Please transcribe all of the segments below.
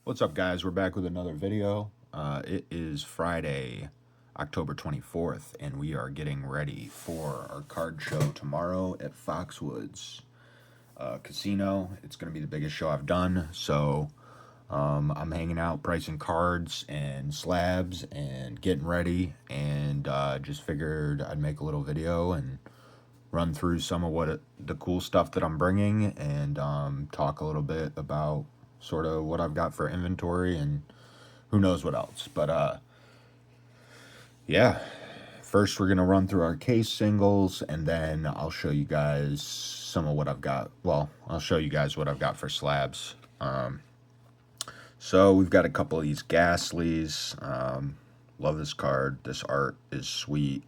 What's up, guys? We're back with another video. It is Friday, October 24th, and we are getting ready for our card show tomorrow at Foxwoods Casino. It's going to be the biggest show I've done, so I'm hanging out, pricing cards and slabs and getting ready, and just figured I'd make a little video and run through some of the cool stuff that I'm bringing and talk a little bit about sort of what I've got for inventory and who knows what else. But yeah, first we're gonna run through our case singles, and then I'll show you guys some of what I've got. Well, I'll show you guys what I've got for slabs. So we've got a couple of these Ghastlies. Love this card. This art is sweet.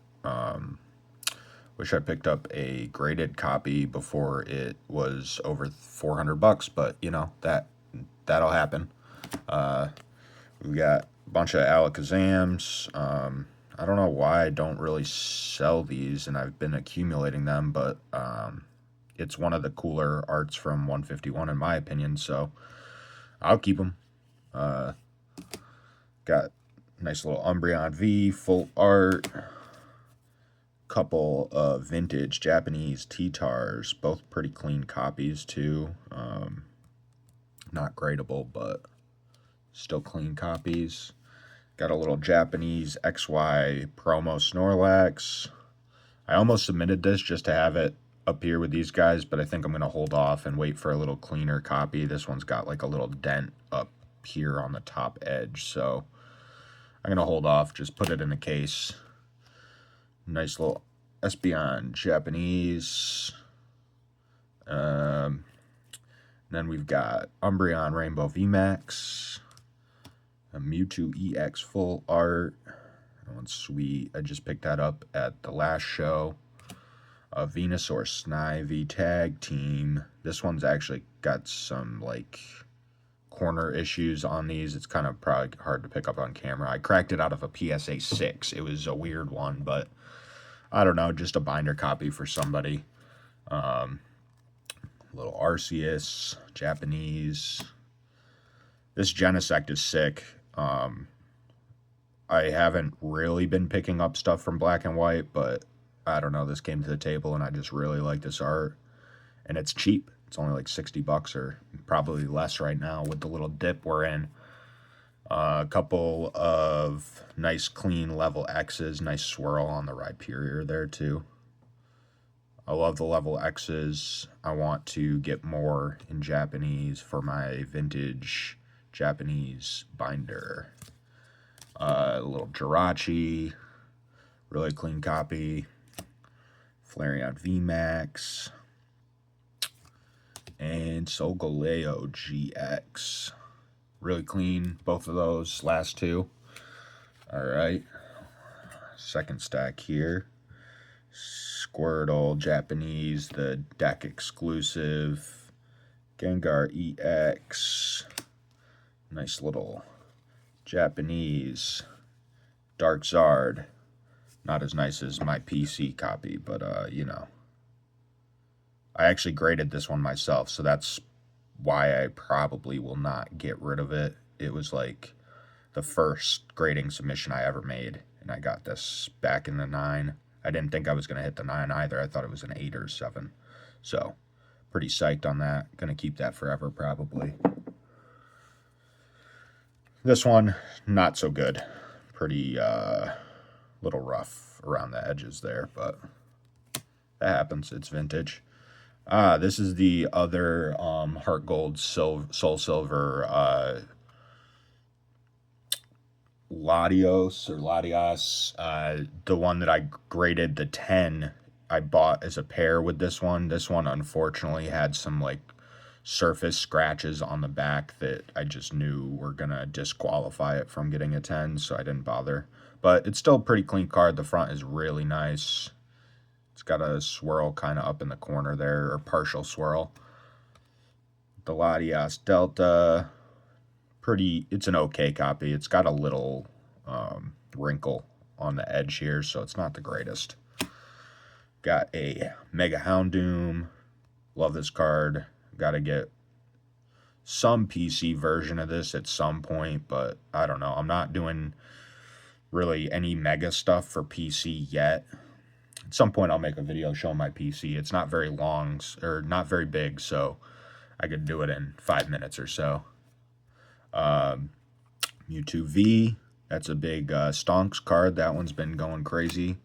Wish I picked up a graded copy before it was over 400 bucks, but you know that'll happen. We got a bunch of Alakazams. I don't know why I don't really sell these, and I've been accumulating them, but it's one of the cooler arts from 151 in my opinion, so I'll keep them. Got nice little Umbreon V, full art. Couple of vintage Japanese T-Tars, both pretty clean copies too. Not gradable, but still clean copies. Got a little Japanese XY promo Snorlax. I almost submitted this just to have it up here with these guys, but I think I'm going to hold off and wait for a little cleaner copy. This one's got like a little dent up here on the top edge, so I'm going to hold off, just put it in the case. Nice little Espeon Japanese. Then we've got Umbreon Rainbow VMAX. A Mewtwo EX full art. That one's sweet. I just picked that up at the last show. A Venusaur Snivy Tag Team. This one's actually got some like corner issues on these. It's kind of probably hard to pick up on camera. I cracked it out of a PSA 6. It was a weird one, but I don't know, just a binder copy for somebody. Little Arceus, Japanese. This Genesect is sick. I haven't really been picking up stuff from Black and White, but I don't know, this came to the table and I just really like this art. And it's cheap. It's only like 60 bucks or probably less right now with the little dip we're in. A couple of nice clean level X's, nice swirl on the Rhyperior there too. I love the level X's. I want to get more in Japanese for my vintage Japanese binder. A little Jirachi, really clean copy. Flareon VMAX. And Solgaleo GX. Really clean, both of those last two. Alright. Second stack here. Squirtle Japanese, the deck exclusive. Gengar EX. Nice little Japanese Dark Zard. Not as nice as my PC copy, but you know. I actually graded this one myself, so that's why I probably will not get rid of it. It was like the first grading submission I ever made, and I got this back in the 9. I didn't think I was going to hit the 9 either. I thought it was an 8 or 7. So, pretty psyched on that. Going to keep that forever, probably. This one, not so good. Pretty, little rough around the edges there, but that happens. It's vintage. This is the other Heart Gold Soul Silver Latios, the one that I graded the 10, I bought as a pair with this one. This one unfortunately had some like surface scratches on the back that I just knew were gonna disqualify it from getting a 10, so I didn't bother. But it's still a pretty clean card. The front is really nice. It's got a swirl kind of up in the corner there, or partial swirl. The Latias Delta, it's an okay copy. It's got a little wrinkle on the edge here, so it's not the greatest. Got a Mega Houndoom. Love this card. Got to get some PC version of this at some point, but I don't know. I'm not doing really any mega stuff for PC yet. At some point, I'll make a video showing my PC. It's not very long or not very big, so I could do it in 5 minutes or so. Mewtwo V, that's a big Stonks card. That one's been going crazy.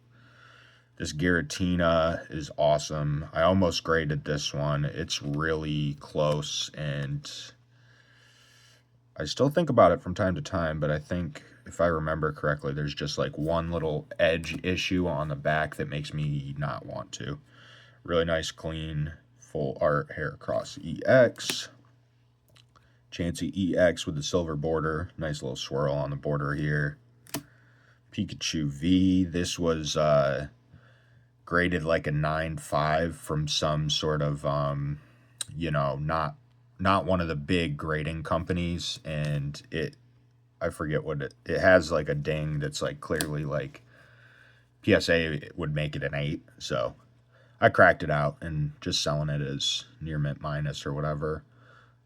This Giratina is awesome. I almost graded this one. It's really close, and I still think about it from time to time, but I think, if I remember correctly, there's just like one little edge issue on the back that makes me not want to. Really nice, clean, full art Heracross EX. Chansey EX with the silver border. Nice little swirl on the border here. Pikachu V. This was graded like a 9.5 from some sort of, not one of the big grading companies, and I forget what it has, like a ding that's like clearly like PSA would make it an 8, so I cracked it out and just selling it as near mint minus or whatever.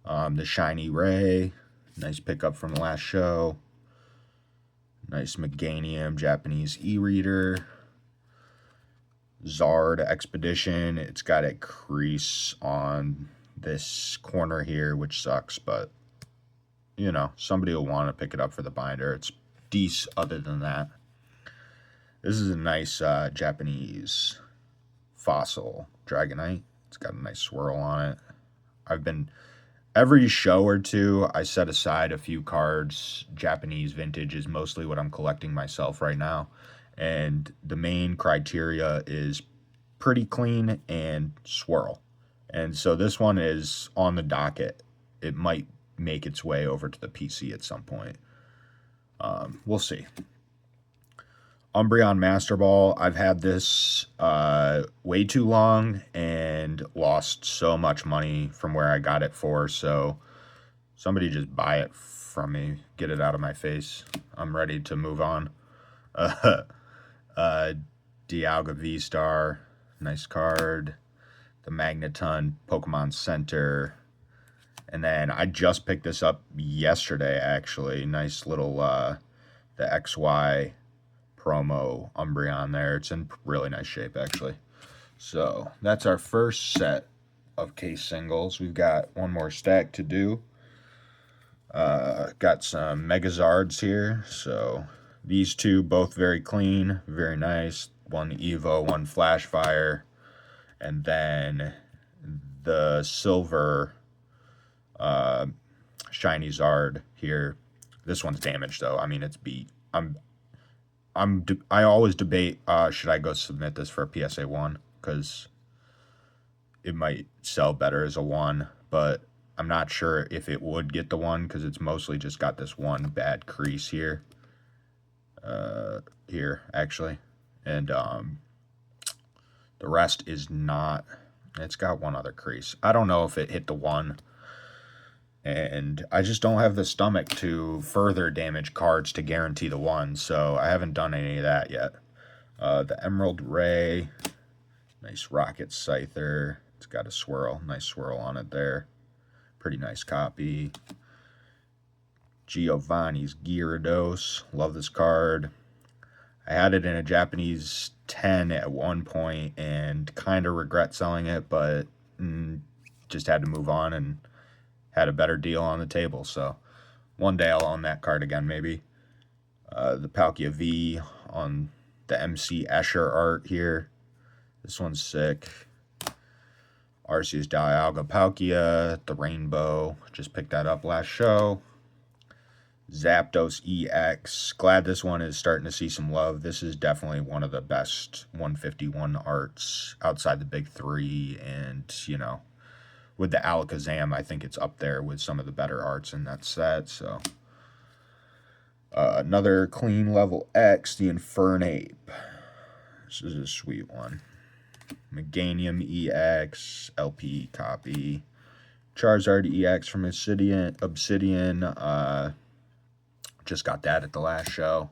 The Shiny Ray, nice pickup from the last show. Nice Meganium Japanese e-reader. Zard Expedition, it's got a crease on this corner here, which sucks, but somebody will want to pick it up for the binder. It's decent other than that. This is a nice Japanese fossil Dragonite. It's got a nice swirl on it. Every show or two, I set aside a few cards. Japanese vintage is mostly what I'm collecting myself right now. And the main criteria is pretty clean and swirl. And so this one is on the docket. It might make its way over to the PC at some point. We'll see. Umbreon Master Ball. I've had this way too long and lost so much money from where I got it for. So somebody just buy it from me. Get it out of my face. I'm ready to move on. Dialga V-Star, nice card. The Magneton Pokemon Center. And then I just picked this up yesterday, actually. Nice little, the XY promo Umbreon there. It's in really nice shape, actually. So that's our first set of case singles. We've got one more stack to do. Got some Megazards here. So these two both very clean, very nice. One Evo, one Flash Fire. And then the silver shiny Zard here. This one's damaged though. I mean, it's beat. I always debate should I go submit this for a PSA 1 because it might sell better as a 1, but I'm not sure if it would get the 1 because it's mostly just got this one bad crease here. Here actually, and the rest is not. It's got one other crease. I don't know if it hit the 1. And I just don't have the stomach to further damage cards to guarantee the 1, so I haven't done any of that yet. The Emerald Ray, nice Rocket Scyther. It's got a swirl, nice swirl on it there. Pretty nice copy. Giovanni's Gyarados, love this card. I had it in a Japanese 10 at one point and kind of regret selling it, but just had to move on and had a better deal on the table, so one day I'll own that card again, maybe. The Palkia V on the MC Escher art here. This one's sick. Arceus Dialga Palkia, the Rainbow. Just picked that up last show. Zapdos EX. Glad this one is starting to see some love. This is definitely one of the best 151 arts outside the big three, and, with the Alakazam, I think it's up there with some of the better arts in that set. So another clean level X, the Infernape. This is a sweet one. Meganium EX, LP copy. Charizard EX from Obsidian. Just got that at the last show.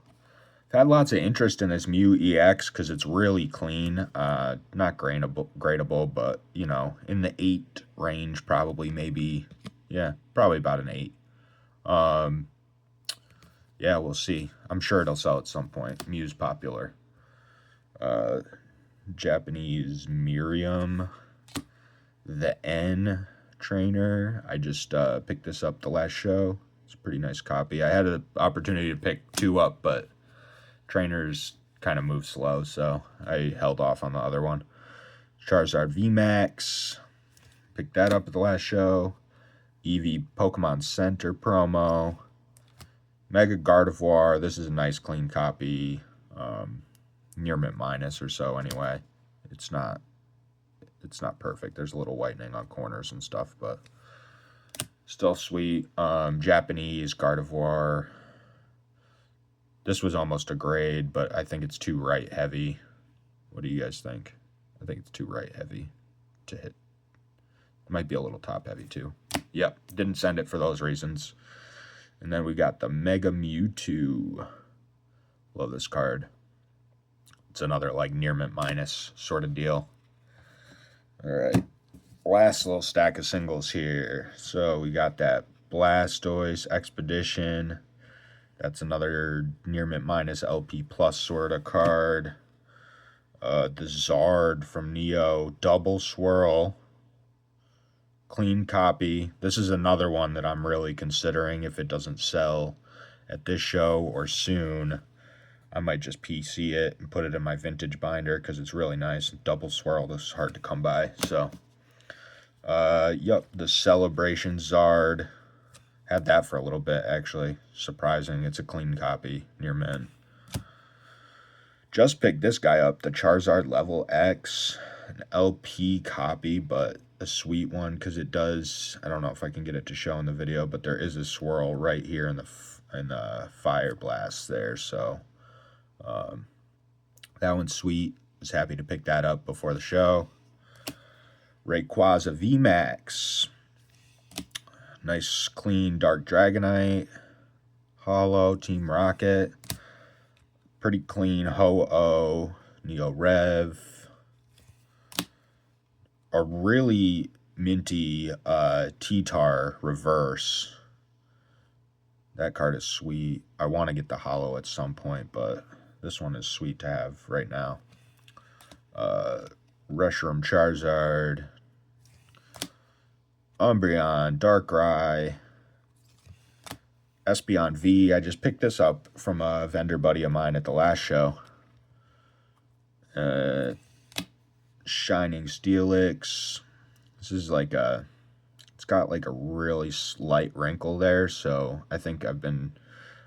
I've had lots of interest in this Mew EX because it's really clean. Not gradable, but, in the 8 range, probably, maybe Yeah, probably about an 8. Um, yeah, we'll see. I'm sure it'll sell at some point. Mew's popular. Japanese Miriam, the N trainer. I just picked this up the last show. It's a pretty nice copy. I had an opportunity to pick 2 up, but trainers kind of move slow, so I held off on the other one. Charizard VMAX. Picked that up at the last show. Eevee Pokemon Center promo. Mega Gardevoir. This is a nice clean copy. Near mint minus or so anyway. It's not perfect. There's a little whitening on corners and stuff, but still sweet. Japanese Gardevoir. This was almost a grade, but I think it's too right heavy. What do you guys think? I think it's too right heavy to hit. It might be a little top heavy too. Yep, didn't send it for those reasons. And then we got the Mega Mewtwo. Love this card. It's another like near mint minus sort of deal. All right, last little stack of singles here. So we got that Blastoise Expedition. That's another near mint minus LP plus sort of card. The Zard from Neo Double Swirl. Clean copy. This is another one that I'm really considering if it doesn't sell at this show or soon. I might just PC it and put it in my vintage binder because it's really nice. Double Swirl, this is hard to come by. So, yep, the Celebration Zard. Had that for a little bit, actually. Surprising. It's a clean copy, near mint. Just picked this guy up, the Charizard Level X. An LP copy, but a sweet one because it does, I don't know if I can get it to show in the video, but there is a swirl right here in the Fire Blast there, so that one's sweet. Was happy to pick that up before the show. Rayquaza VMAX. Nice clean Dark Dragonite. Hollow Team Rocket. Pretty clean Ho-Oh. Neo Rev. A really minty T-Tar Reverse. That card is sweet. I want to get the Hollow at some point, but this one is sweet to have right now. Reshiram Charizard. Umbreon, Darkrai. Espeon V. I just picked this up from a vendor buddy of mine at the last show. Shining Steelix. This is like it's got like a really slight wrinkle there, so I think I've been,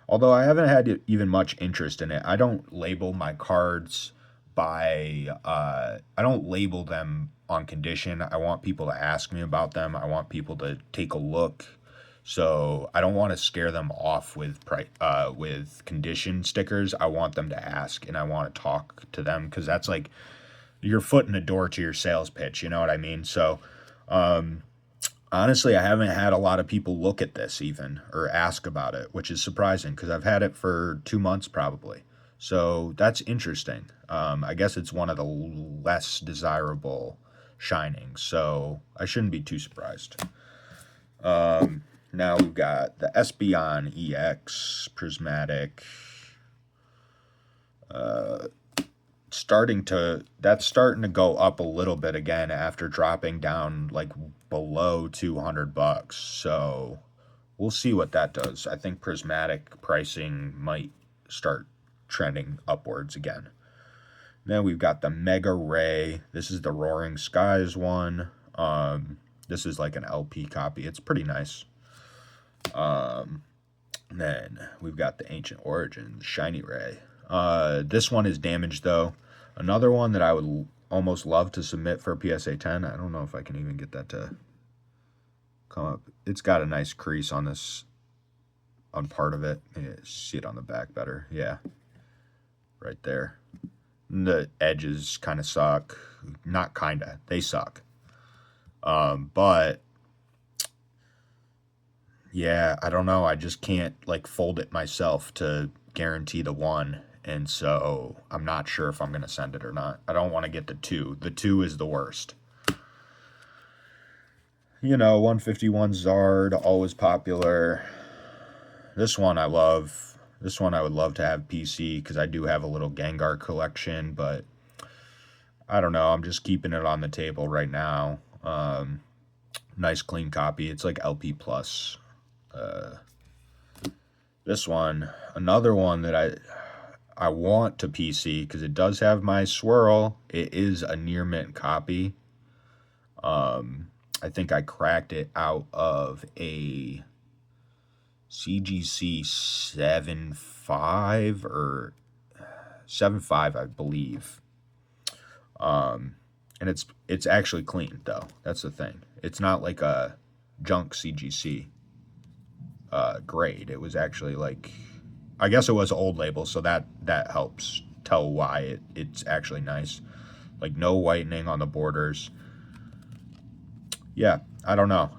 although I haven't had even much interest in it, I don't label my cards by, I don't label them on condition. I want people to ask me about them. I want people to take a look. So I don't want to scare them off with condition stickers. I want them to ask, and I want to talk to them because that's like your foot in the door to your sales pitch. You know what I mean? So honestly, I haven't had a lot of people look at this even or ask about it, which is surprising because I've had it for 2 months probably. So that's interesting. I guess it's one of the less desirable shinings, so I shouldn't be too surprised. Now we've got the Espeon EX Prismatic. Starting to go up a little bit again after dropping down like below $200. So we'll see what that does. I think prismatic pricing might start trending upwards again. Then we've got the Mega Ray. This is the Roaring Skies one. This is like an LP copy. It's pretty nice. Then we've got the Ancient Origins Shiny Ray. This one is damaged though. Another one that I would almost love to submit for a PSA 10. I don't know if I can even get that to come up. It's got a nice crease on this, on part of it. Yeah, see it on the back better. Yeah, right there. And the edges kind of suck. Not kinda, they suck. But yeah, I don't know. I just can't like fold it myself to guarantee the one. And so I'm not sure if I'm going to send it or not. I don't want to get the 2. The 2 is the worst. 151 Zard, always popular. This one I love. This one I would love to have PC because I do have a little Gengar collection, but I don't know. I'm just keeping it on the table right now. Nice clean copy. It's like LP plus. This one, another one that I want to PC because it does have my swirl. It is a near mint copy. I think I cracked it out of a CGC 7.5 or 7.5, I believe. And it's actually clean though. That's the thing. It's not like a junk CGC grade. It was actually like, I guess it was old label, so that helps tell why it's actually nice. Like no whitening on the borders. Yeah, I don't know.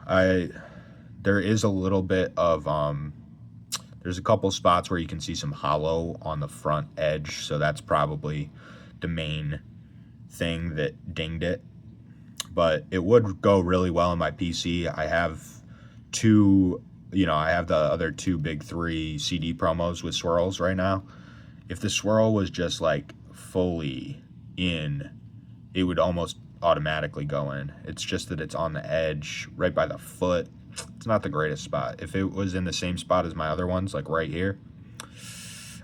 There is a little bit of there's a couple spots where you can see some hollow on the front edge, so that's probably the main thing that dinged it. But it would go really well in my PC. I have I have the other two big 3 CD promos with swirls right now. If the swirl was just like fully in, it would almost automatically go in. It's just that it's on the edge, right by the foot. It's not the greatest spot. If it was in the same spot as my other ones, like right here,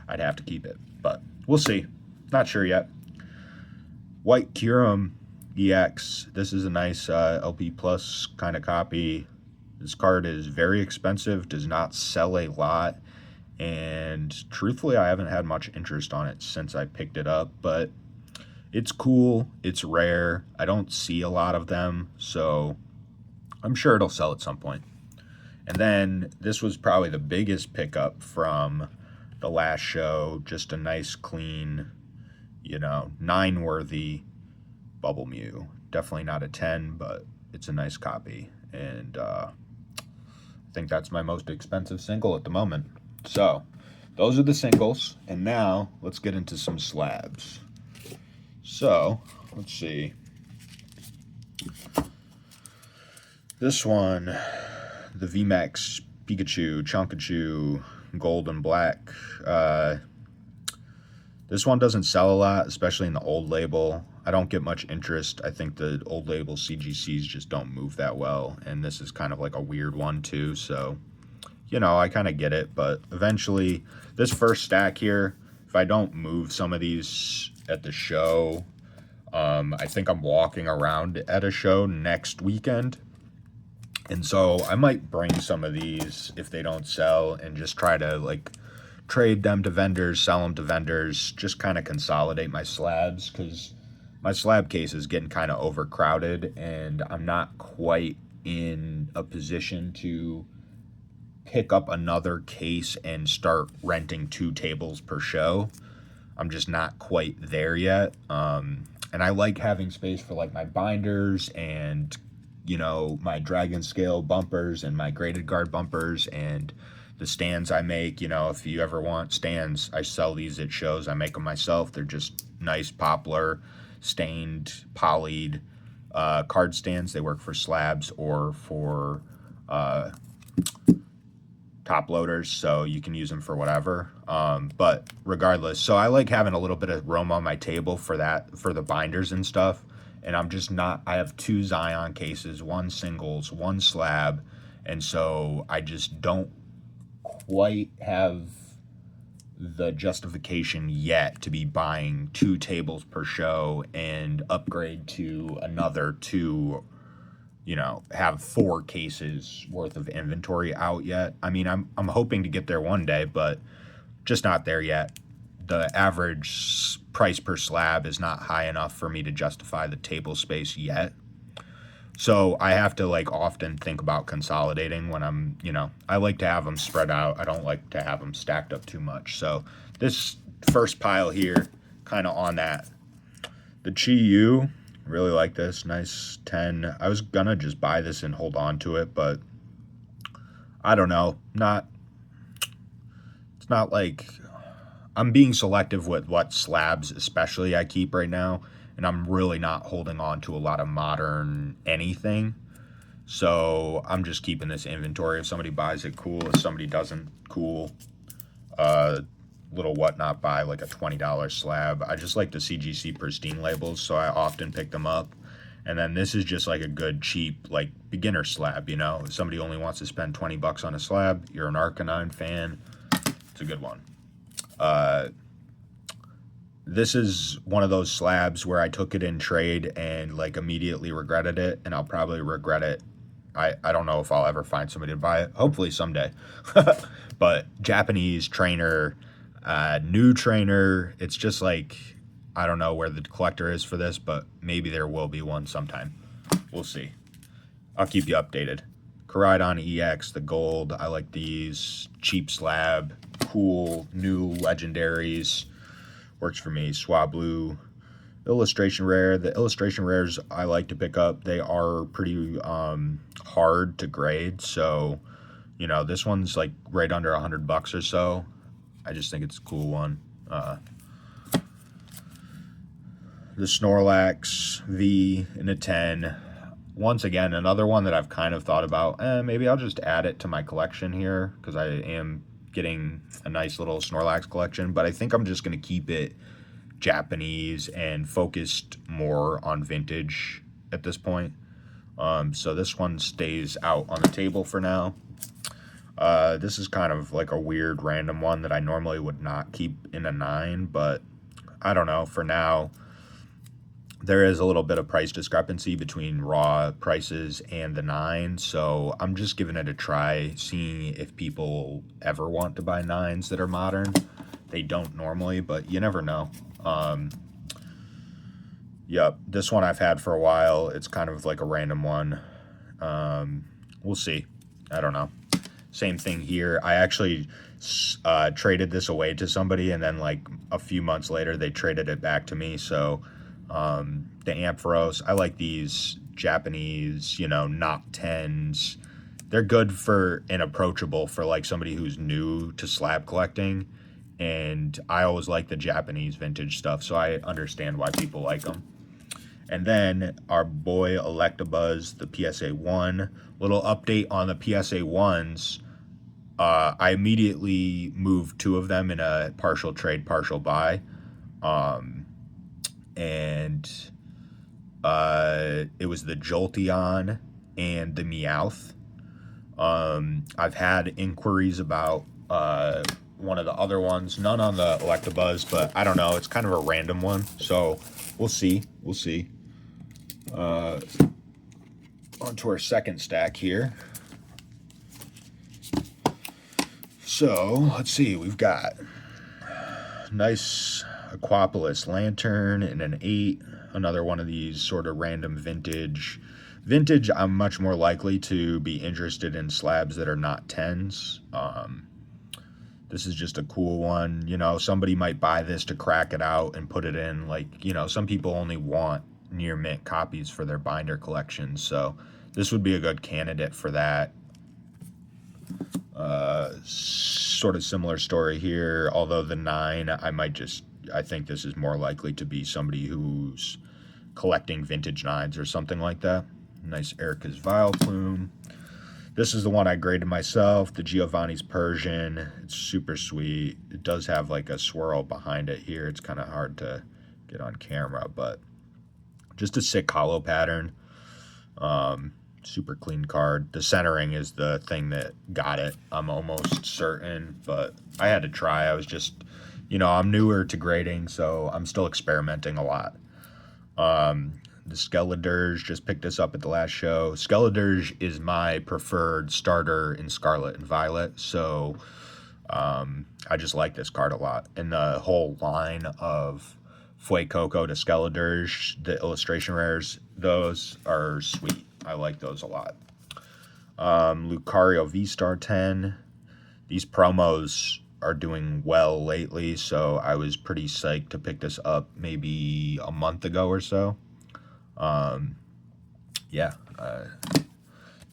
I'd have to keep it. But we'll see. Not sure yet. White Kyurem EX. This is a nice LP Plus kind of copy. This card is very expensive, does not sell a lot, and truthfully, I haven't had much interest on it since I picked it up, but it's cool, it's rare, I don't see a lot of them, so I'm sure it'll sell at some point. And then this was probably the biggest pickup from the last show, just a nice, clean, 9-worthy Bubble Mew. Definitely not a 10, but it's a nice copy, and I think that's my most expensive single at the moment. So, those are the singles, and now let's get into some slabs. So, let's see. This one, the VMAX Pikachu, Chonkachu, Gold and Black. This one doesn't sell a lot, especially in the old label. I don't get much interest. I think the old label CGCs just don't move that well, and this is kind of like a weird one too, so, I kind of get it, but eventually, this first stack here, if I don't move some of these at the show, I think I'm walking around at a show next weekend, and so I might bring some of these if they don't sell and just try to, trade them to vendors, sell them to vendors, just kind of consolidate my slabs, because my slab case is getting kind of overcrowded, and I'm not quite in a position to pick up another case and start renting 2 tables per show. I'm just not quite there yet. And I like having space for my binders and, my dragon scale bumpers and my graded guard bumpers and the stands I make. If you ever want stands, I sell these at shows. I make them myself. They're just nice poplar, stained, polyed card stands. They work for slabs or for top loaders, so you can use them for whatever. But regardless, so I like having a little bit of room on my table for the binders and stuff. And I'm just not, I have 2 Zion cases, 1 singles, 1 slab, and so I just don't quite have the justification yet to be buying 2 tables per show and upgrade to another to, have 4 cases worth of inventory out yet. I mean, I'm hoping to get there one day, but just not there yet. The average price per slab is not high enough for me to justify the table space yet. So I have to often think about consolidating when I'm, I like to have them spread out. I don't like to have them stacked up too much. So this first pile here, kind of on that. The Chi Yu, really like this. Nice 10. I was gonna just buy this and hold on to it, but I don't know. It's not like I'm being selective with what slabs especially I keep right now. And I'm really not holding on to a lot of modern anything. So I'm just keeping this inventory. If somebody buys it, cool. If somebody doesn't, cool. Little whatnot buy, like a $20 slab. I just like the CGC pristine labels, so I often pick them up. And then this is just like a good, cheap, like beginner slab, you know? If somebody only wants to spend 20 bucks on a slab, you're an Arcanine fan, it's a good one. This is one of those slabs where I took it in trade and like immediately regretted it, and I'll probably regret it. I don't know if I'll ever find somebody to buy it. Hopefully someday. But Japanese trainer, new trainer. It's just like, I don't know where the collector is for this, but maybe there will be one sometime. We'll see. I'll keep you updated. Koraidon EX, the gold. I like these. Cheap slab. Cool. New legendaries. Works for me. Swablu. Illustration rare. The illustration rares I like to pick up. They are pretty hard to grade. So, you know, this one's like right under $100 or so. I just think it's a cool one. The Snorlax V in a 10. Once again, another one that I've kind of thought about. Maybe I'll just add it to my collection here because I am getting a nice little Snorlax collection. But I think I'm just going to keep it Japanese and focused more on vintage at this point. So this one stays out on the table for now. This is kind of like a weird random one that I normally would not keep in a 9, but I don't know. For now, there is a little bit of price discrepancy between raw prices and the 9, so I'm just giving it a try, seeing if people ever want to buy 9s that are modern. They don't normally, but you never know. Yep, this one I've had for a while. It's kind of like a random one. We'll see. I don't know. Same thing here. I actually traded this away to somebody, and then like a few months later, they traded it back to me. So the Ampharos, I like these Japanese, you know, not 10s. They're good for and approachable for like somebody who's new to slab collecting. And I always like the Japanese vintage stuff, so I understand why people like them. And then our boy Electabuzz, the PSA 1. Little update on the PSA 1s. I immediately moved 2 of them in a partial trade, partial buy. And it was the Jolteon and the Meowth. I've had inquiries about one of the other ones. None on the Electabuzz, but I don't know. It's kind of a random one. So we'll see. We'll see. On to our second stack here. So let's see. We've got nice Aquapolis Lantern in an 8. Another one of these sort of random vintage. Vintage, I'm much more likely to be interested in slabs that are not 10s. This is just a cool one. You know, somebody might buy this to crack it out and put it in. Like, you know, some people only want near mint copies for their binder collections. So this would be a good candidate for that. Sort of similar story here. Although the 9, I think this is more likely to be somebody who's collecting vintage 9s or something like that. Nice Erica's Vileplume. This is the one I graded myself, the Giovanni's Persian. It's super sweet. It does have like a swirl behind it here. It's kind of hard to get on camera, but just a sick hollow pattern. Super clean card. The centering is the thing that got it, I'm almost certain, but I had to try. I was just, you know, I'm newer to grading, so I'm still experimenting a lot. The Skeledirge, just picked this up at the last show. Skeledirge is my preferred starter in Scarlet and Violet, so I just like this card a lot. And the whole line of Fuecoco to Skeledirge, the illustration rares, those are sweet. I like those a lot. Lucario V-Star 10. These promos are doing well lately, so I was pretty psyched to pick this up maybe a month ago or so. It's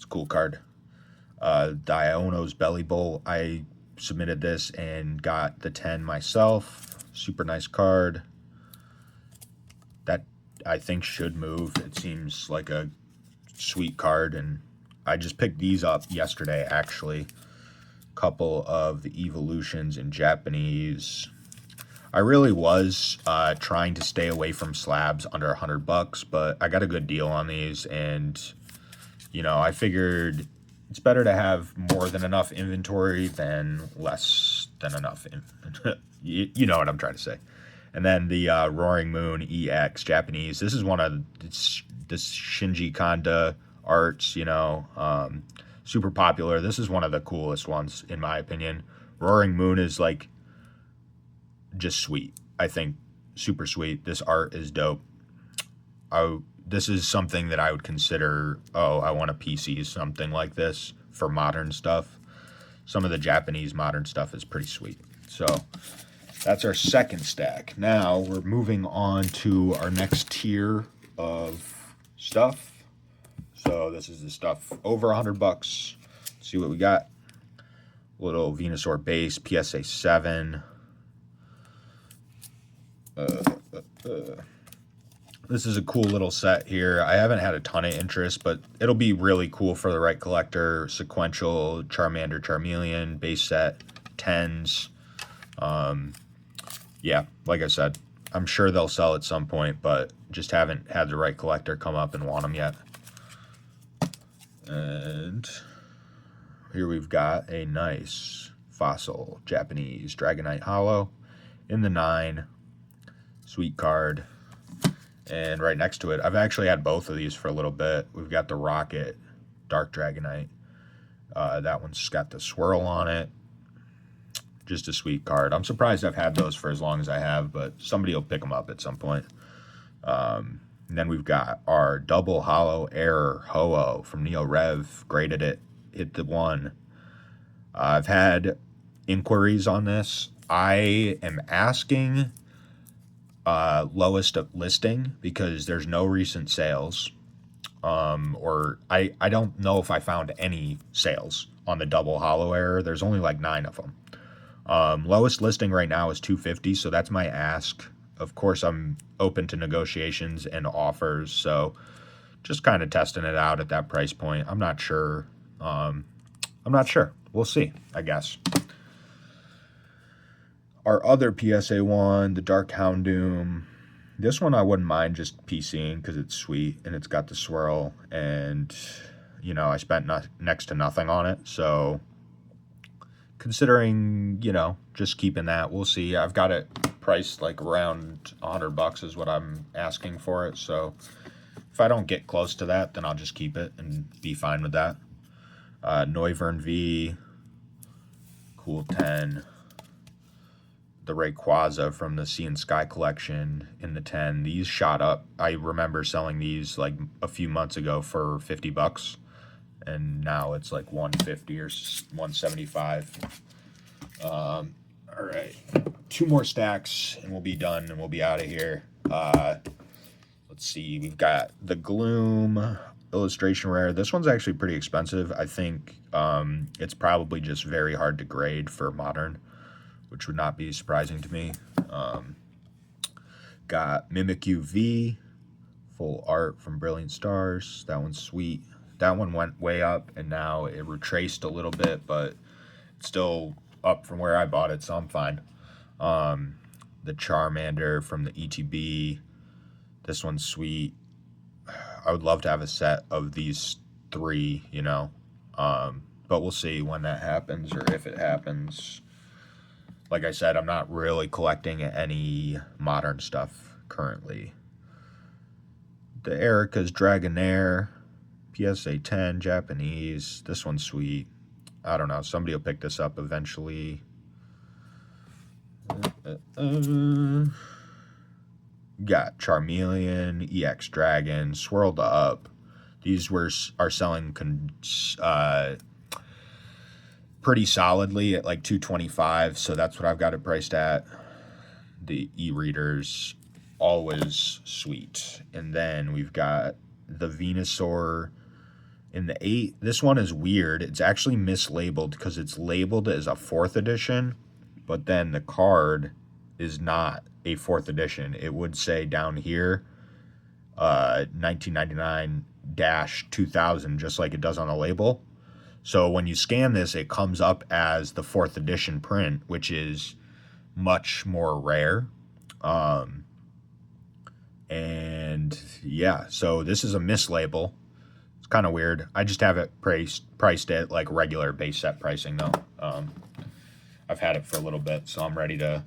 a cool card. Diono's Belly Bowl. I submitted this and got the 10 myself. Super nice card. That I think should move. It seems like a sweet card, and I just picked these up yesterday, actually. Couple of the evolutions in Japanese. I really was trying to stay away from slabs under $100, but I got a good deal on these, and I figured it's better to have more than enough inventory than less than enough. You know what I'm trying to say. And then the Roaring Moon EX Japanese. This is one of this Shinji Kanda arts, super popular. This is one of the coolest ones, in my opinion. Roaring Moon is like just sweet. I think super sweet. This art is dope. This is something that I would consider, I want a PC, something like this for modern stuff. Some of the Japanese modern stuff is pretty sweet. So that's our second stack. Now we're moving on to our next tier of stuff. So this is the stuff over $100. Let's see what we got. Little Venusaur base, PSA 7. This is a cool little set here. I haven't had a ton of interest, but it'll be really cool for the right collector. Sequential, Charmander, Charmeleon, base set, 10s. Yeah, like I said, I'm sure they'll sell at some point, but just haven't had the right collector come up and want them yet. And here we've got a nice fossil Japanese Dragonite Hollow in the 9. Sweet card. And right next to it, I've actually had both of these for a little bit. We've got the Rocket Dark Dragonite. That one's got the swirl on it. Just a sweet card. I'm surprised I've had those for as long as I have, but somebody will pick them up at some point. And then we've got our double hollow Error Ho-Oh from Neo Rev. Graded it. Hit the 1. I've had inquiries on this. I am asking lowest listing because there's no recent sales. Or I don't know if I found any sales on the double hollow Error. There's only like 9 of them. Lowest listing right now is $250, so that's my ask. Of course, I'm open to negotiations and offers, so just kind of testing it out at that price point. I'm not sure. We'll see, I guess. Our other PSA one, the Dark Houndoom. This one I wouldn't mind just PCing because it's sweet and it's got the swirl, and I spent next to nothing on it, so considering just keeping that, we'll see. I've got it priced like around $100 is what I'm asking for it, so if I don't get close to that, then I'll just keep it and be fine with that. Noivern V, cool 10. The Rayquaza from the Sea and Sky collection in the 10. These shot up. I remember selling these like a few months ago for $50, and now it's like $150 or $175. All right, 2 more stacks and we'll be done and we'll be out of here. Let's see, we've got the Gloom illustration rare. This one's actually pretty expensive. I think it's probably just very hard to grade for modern, which would not be surprising to me. Got Mimikyu V, full art from Brilliant Stars. That one's sweet. That one went way up, and now it retraced a little bit, but it's still up from where I bought it, so I'm fine. The Charmander from the ETB. This one's sweet. I would love to have a set of these 3, but we'll see when that happens or if it happens. Like I said, I'm not really collecting any modern stuff currently. The Erica's Dragonair, PSA 10, Japanese. This one's sweet. I don't know. Somebody will pick this up eventually. Got Charmeleon, EX Dragon, Swirled Up. These are selling pretty solidly at like $225, so that's what I've got it priced at. The e-readers, always sweet. And then we've got the Venusaur in the 8. This one is weird. It's actually mislabeled because it's labeled as a 4th edition, but then the card is not a 4th edition. It would say down here 1999 -2000, just like it does on the label. So when you scan this, it comes up as the 4th edition print, which is much more rare. And yeah, so this is a mislabel. It's kind of weird. I just have it priced at like regular base set pricing though. I've had it for a little bit, so I'm ready to,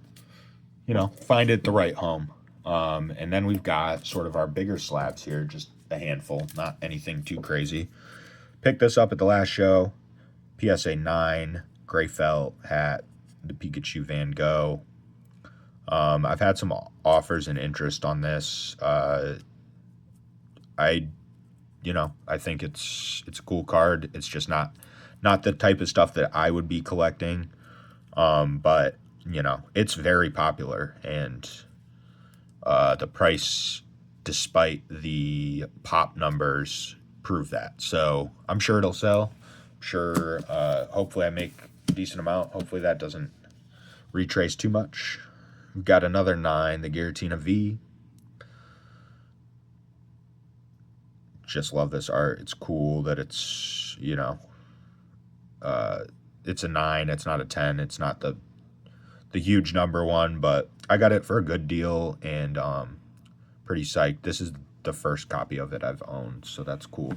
find it the right home. And then we've got sort of our bigger slabs here, just a handful, not anything too crazy. Picked this up at the last show. PSA 9, gray felt hat, the Pikachu Van Gogh. I've had some offers and interest on this. I think it's a cool card. It's just not the type of stuff that I would be collecting. But it's very popular, and the price, despite the pop numbers, prove that. So I'm sure it'll sell. I'm sure, hopefully I make a decent amount. Hopefully that doesn't retrace too much. We've got another 9, the Giratina V. Just love this art. It's cool that it's, it's a 9. It's not a 10. It's not the huge number one, but I got it for a good deal, and pretty psyched. This is the first copy of it I've owned, so that's cool.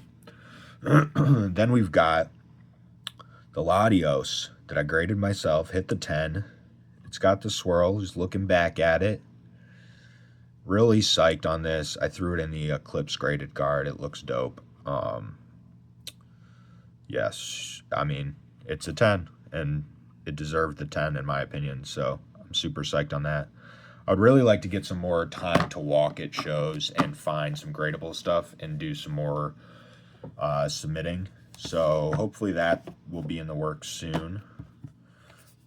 Then we've got the Latios that I graded myself, hit the 10. It's got the swirl, just looking back at it. Really psyched on this. I threw it in the Eclipse graded guard. It looks dope. Yes, I mean, it's a 10, and it deserved the 10 in my opinion, so I'm super psyched on that. I'd really like to get some more time to walk at shows and find some gradable stuff and do some more submitting. So hopefully that will be in the works soon.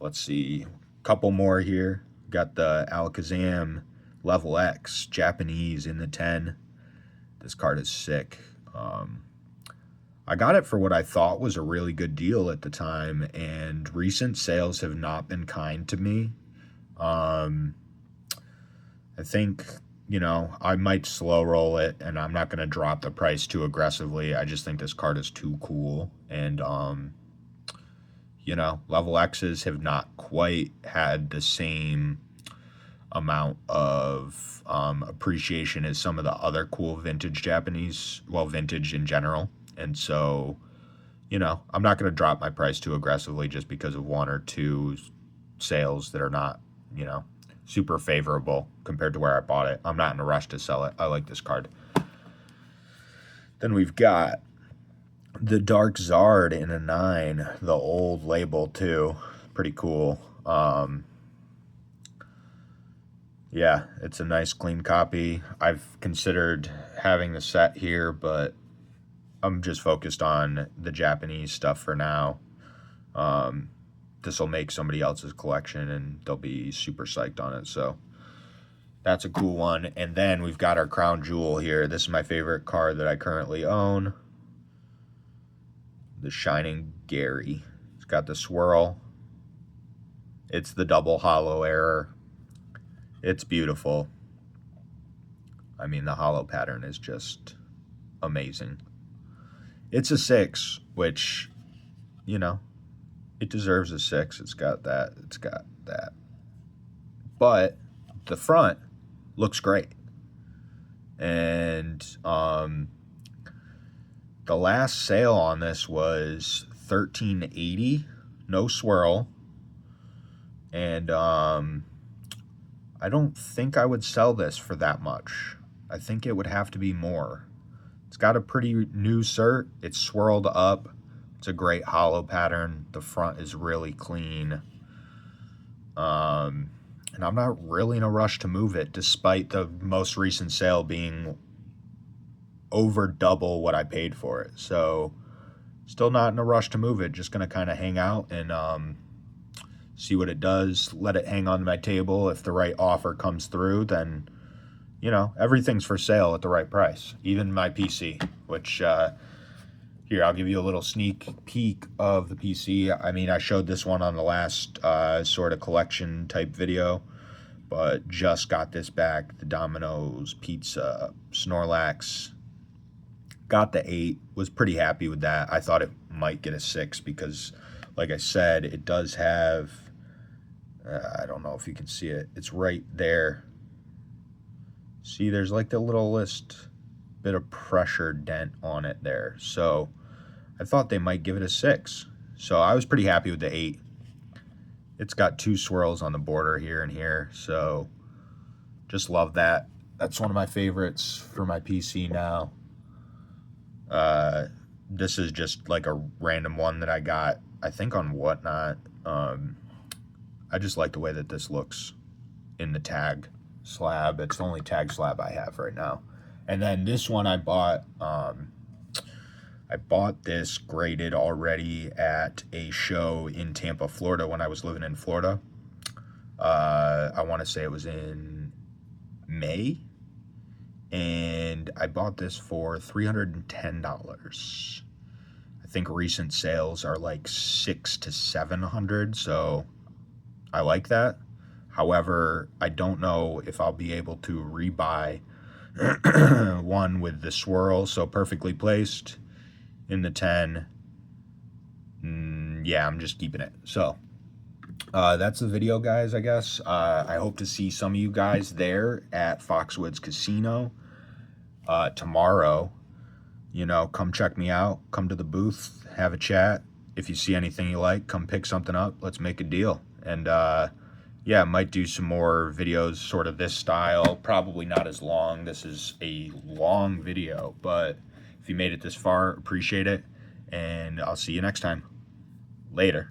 Let's see. Couple more here. Got the Alakazam Level X Japanese in the 10. This card is sick. I got it for what I thought was a really good deal at the time, and recent sales have not been kind to me. I think, I might slow roll it, and I'm not going to drop the price too aggressively. I just think this card is too cool, and Level X's have not quite had the same amount of appreciation as some of the other cool vintage Japanese, vintage in general. And so, I'm not going to drop my price too aggressively just because of 1 or 2 sales that are not, super favorable compared to where I bought it. I'm not in a rush to sell it. I like this card. Then we've got the Dark Zard in a 9, the old label too. Pretty cool. Yeah, it's a nice clean copy. I've considered having the set here, but I'm just focused on the Japanese stuff for now. This will make somebody else's collection, and they'll be super psyched on it. So that's a cool one. And then we've got our crown jewel here. This is my favorite card that I currently own. The Shining Gary. It's got the swirl. It's the double hollow error. It's beautiful. I mean, the hollow pattern is just amazing. It's a 6, which, it deserves a 6. It's got that. It's got that. But the front looks great. And the last sale on this was $13.80, no swirl. And I don't think I would sell this for that much. I think it would have to be more. It's got a pretty new cert. It's swirled up. It's a great hollow pattern. The front is really clean. And I'm not really in a rush to move it, despite the most recent sale being over double what I paid for it. So still not in a rush to move it. Just going to kind of hang out and see what it does. Let it hang on my table. If the right offer comes through, then, everything's for sale at the right price. Even my PC, which, here, I'll give you a little sneak peek of the PC. I mean, I showed this one on the last sort of collection type video, but just got this back. The Domino's Pizza Snorlax Got the 8, was pretty happy with that. I thought it might get a 6 because, like I said, it does have, I don't know if you can see it, it's right there. See, there's like the littlest bit of pressure dent on it there. So I thought they might give it a 6. So I was pretty happy with the 8. It's got 2 swirls on the border here and here, so just love that. That's one of my favorites for my PC now. This is just like a random one that I got, I think on Whatnot. I just like the way that this looks in the tag slab. It's the only tag slab I have right now. And then this one I bought this graded already at a show in Tampa, Florida when I was living in Florida. I want to say it was in May. And I bought this for $310. I think recent sales are like $600 to $700, so I like that. However, I don't know if I'll be able to rebuy one with the swirl so perfectly placed in the 10. Yeah, I'm just keeping it. So that's the video, guys, I guess. I hope to see some of you guys there at Foxwoods Casino tomorrow. You know, come check me out. Come to the booth, have a chat. If you see anything you like, come pick something up. Let's make a deal. And yeah, I might do some more videos sort of this style. Probably not as long. This is a long video, but if you made it this far, appreciate it. And I'll see you next time. Later.